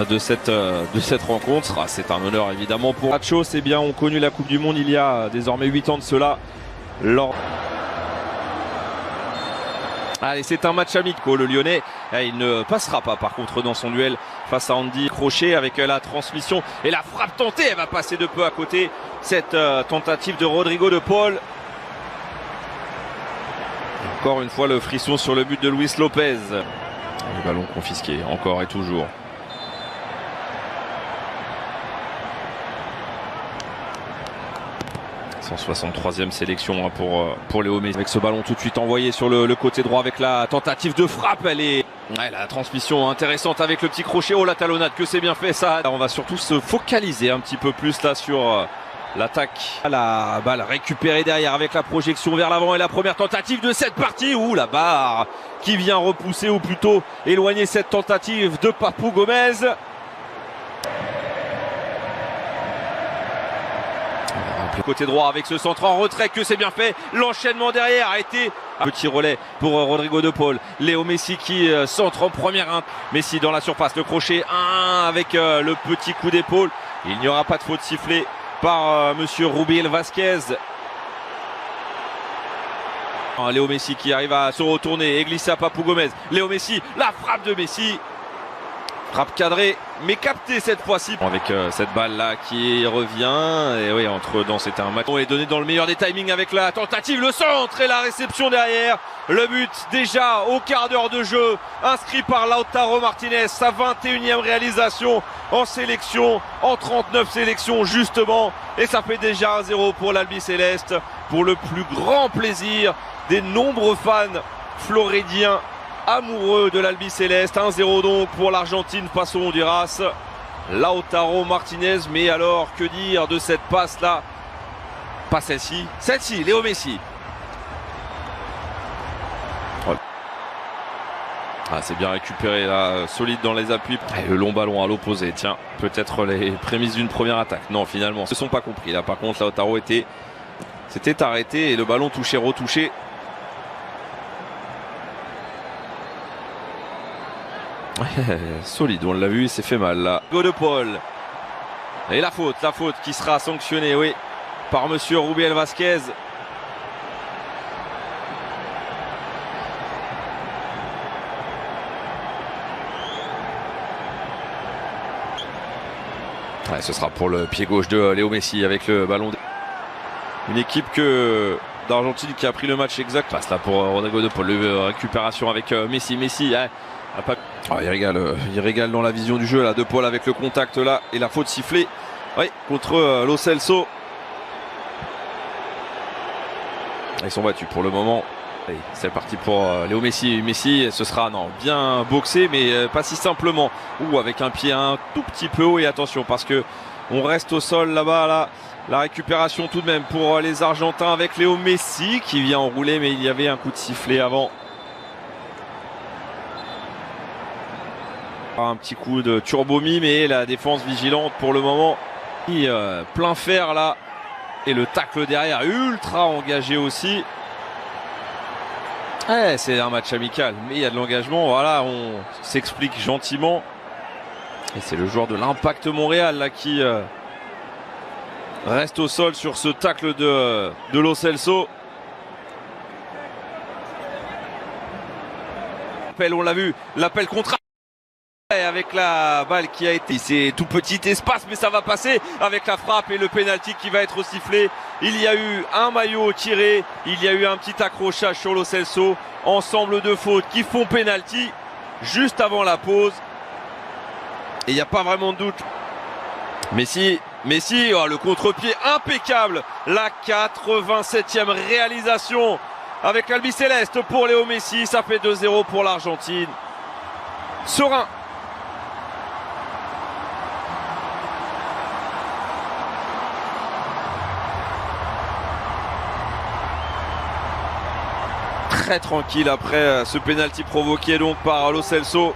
de cette rencontre. C'est un honneur évidemment pour Nacho. C'est bien, ont connu la Coupe du Monde il y a désormais 8 ans de cela. Allez, c'est un match amical. Le Lyonnais, il ne passera pas par contre dans son duel face à Andy Crochet avec la transmission et la frappe tentée. Elle va passer de peu à côté. Cette tentative de Rodrigo de Paul. Encore une fois le frisson sur le but de Luis Lopez. Le ballon confisqué encore et toujours. « 163e sélection pour Léo Messi. Avec ce ballon tout de suite envoyé sur le côté droit avec la tentative de frappe. Elle est la transmission intéressante avec le petit crochet. Oh, la talonnade, que c'est bien fait ça. On va surtout se focaliser un petit peu plus là sur l'attaque. La balle récupérée derrière avec la projection vers l'avant et la première tentative de cette partie. Ouh, la barre qui vient repousser ou plutôt éloigner cette tentative de Papou Gomez. Côté droit avec ce centre en retrait, que c'est bien fait. L'enchaînement derrière a été petit relais pour Rodrigo de Paul. Léo Messi qui centre en première. Messi dans la surface, le crochet 1 avec le petit coup d'épaule. Il n'y aura pas de faute sifflée par monsieur Rubiel Vasquez. Léo Messi qui arrive à se retourner et glisser à Papou Gomez. Léo Messi, la frappe de Messi. Frappe cadrée, mais captée cette fois-ci. Avec cette balle-là qui revient. Et oui, c'était un match. On est donné dans le meilleur des timings avec la tentative, le centre et la réception derrière. Le but déjà au quart d'heure de jeu, inscrit par Lautaro Martinez. Sa 21e réalisation en sélection, en 39 sélections justement. Et ça fait déjà 1-0 pour l'Albi Céleste. Pour le plus grand plaisir des nombreux fans floridiens amoureux de l'Albi Céleste. 1-0 donc pour l'Argentine face au Honduras. Lautaro Martinez, mais alors que dire de cette passe là? Pas celle-ci, Léo Messi. C'est bien récupéré là, solide dans les appuis. Et le long ballon à l'opposé, tiens, peut-être les prémices d'une première attaque. Non, finalement, ils ne se sont pas compris là. Par contre, Lautaro s'était arrêté et le ballon touché, retouché. Solide, on l'a vu, il s'est fait mal là. Go de Paul. Et la faute qui sera sanctionnée, oui, par monsieur Rubiel Vasquez. Ce sera pour le pied gauche de Léo Messi avec le ballon. Une équipe d'Argentine qui a pris le match exact. Passe là pour Rodrigo de Paul. Récupération avec Messi. Il régale dans la vision du jeu là, de Paul avec le contact là et la faute sifflée contre Lo Celso. Ils sont battus pour le moment. C'est parti pour Léo Messi. Messi, ce sera bien boxé, mais pas si simplement. Ou avec un pied un tout petit peu haut. Et attention parce que on reste au sol là-bas là. La récupération tout de même pour les Argentins avec Léo Messi qui vient enrouler, mais il y avait un coup de sifflet avant. Un petit coup de turbomie, mais la défense vigilante pour le moment. Plein fer là. Et le tacle derrière ultra engagé aussi. C'est un match amical, mais il y a de l'engagement. Voilà, on s'explique gentiment. Et c'est le joueur de l'Impact Montréal là qui reste au sol sur ce tacle de Lo Celso. On l'a vu, l'appel contre. Avec la balle qui a été, c'est tout petit espace, mais ça va passer avec la frappe et le pénalty qui va être sifflé. Il y a eu un maillot tiré, il y a eu un petit accrochage sur Lo Celso. Ensemble de fautes qui font pénalty juste avant la pause. Et il n'y a pas vraiment de doute. Messi, le contre-pied impeccable. La 87e réalisation avec l'Albi Céleste pour Léo Messi. Ça fait 2-0 pour l'Argentine. Serein. Très tranquille après ce pénalty provoqué donc par Lo Celso.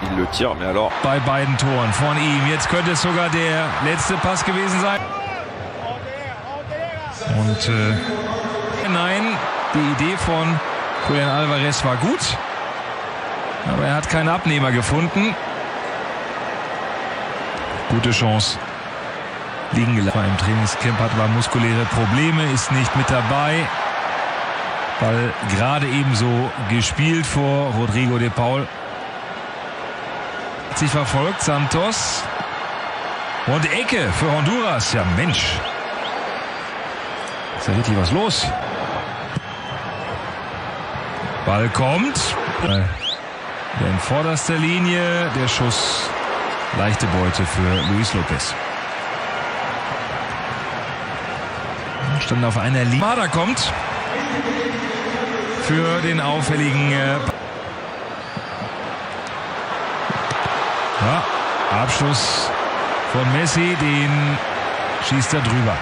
Il le tire, mais alors. Bei beiden Toren von ihm. Jetzt könnte es sogar der letzte Pass gewesen sein. Und nein, die Idee von Julian Alvarez war gut. Aber er hat keinen Abnehmer gefunden. Gute Chance. Liegen gelassen. Im Trainingscamp hat er muskuläre Probleme, ist nicht mit dabei. Ball gerade ebenso gespielt vor Rodrigo de Paul. Hat sich verfolgt, Santos. Und Ecke für Honduras. Ja, Mensch. Ist da richtig was los? Ball kommt. In vorderster Linie. Der Schuss. Leichte Beute für Luis Lopez. Stand auf einer Linie. Mada kommt. Für den auffälligen Abschluss von Messi, den schießt er drüber.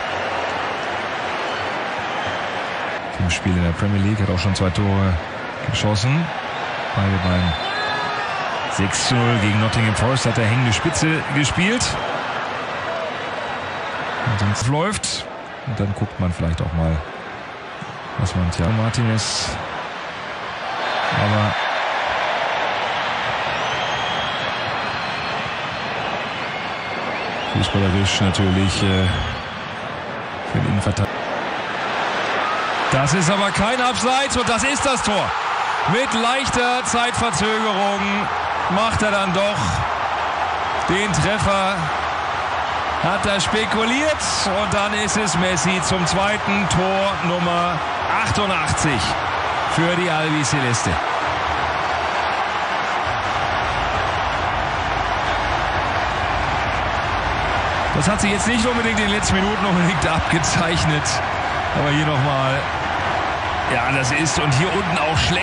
Im Spiel in der Premier League hat auch schon 2 Tore geschossen. Beide beim 6:0 gegen Nottingham Forest hat er hängende Spitze gespielt. Und sonst läuft. Und dann guckt man vielleicht auch mal, was man Martinez. Aber fußballerisch natürlich für den Innenverteidiger. Das ist aber kein Abseits und das ist das Tor. Mit leichter Zeitverzögerung macht er dann doch den Treffer. Hat er spekuliert und dann ist es Messi zum zweiten Tor Nummer 88 für die Albiceleste. Das hat sich jetzt nicht unbedingt in den letzten Minuten abgezeichnet. Aber hier nochmal. Ja, das ist und hier unten auch schlecht.